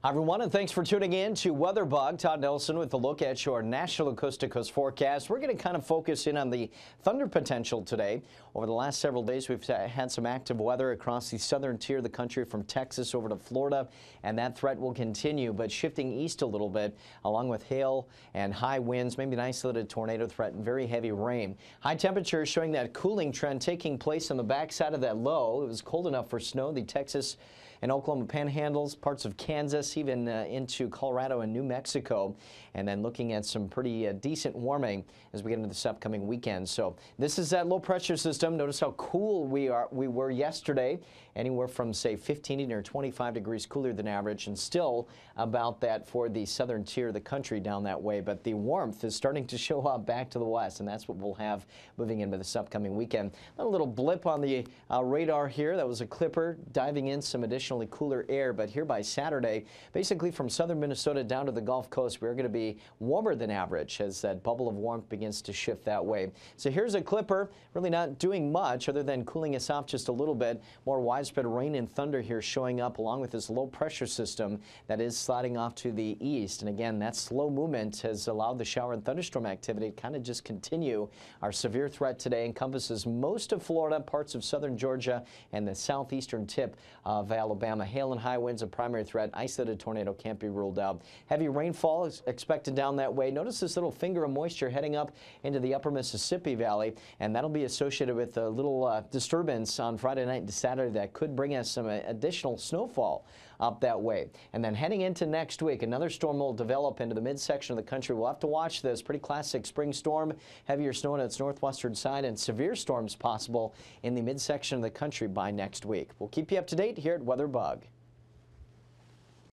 Hi everyone, and thanks for tuning in to WeatherBug. Todd Nelson with a look at your national coast-to-coast forecast. We're going to kind of focus in on the thunder potential today. Over the last several days, we've had some active weather across the southern tier of the country from Texas over to Florida, and that threat will continue, but shifting east a little bit, along with hail and high winds, maybe an isolated tornado threat and very heavy rain. High temperatures showing that cooling trend taking place on the backside of that low. It was cold enough for snow. The Texas and Oklahoma panhandles, parts of Kansas, even into Colorado and New Mexico, and then looking at some pretty decent warming as we get into this upcoming weekend. So this is that low pressure system. Notice how cool we were yesterday, anywhere from say 15 or 25 degrees cooler than average, and still about that for the southern tier of the country down that way. But the warmth is starting to show up back to the west, and that's what we'll have moving into this upcoming weekend. A little blip on the radar here. That was a clipper diving in some additionally cooler air, but here by Saturday, basically from southern Minnesota down to the Gulf Coast, we're going to be warmer than average as that bubble of warmth begins to shift that way. So here's a clipper, really not doing much other than cooling us off just a little bit. More widespread rain and thunder here showing up along with this low pressure system that is sliding off to the east. And again, that slow movement has allowed the shower and thunderstorm activity to kind of just continue. Our severe threat today encompasses most of Florida, parts of southern Georgia, and the southeastern tip of Alabama. Hail and high winds a primary threat. Isolated tornado can't be ruled out. Heavy rainfall is expected down that way. Notice this little finger of moisture heading up into the upper Mississippi Valley, and that'll be associated with a little disturbance on Friday night into Saturday that could bring us some additional snowfall up that way. And then heading into next week, another storm will develop into the midsection of the country. We'll have to watch this. Pretty classic spring storm, heavier snow on its northwestern side, and severe storms possible in the midsection of the country by next week. We'll keep you up to date here at WeatherBug.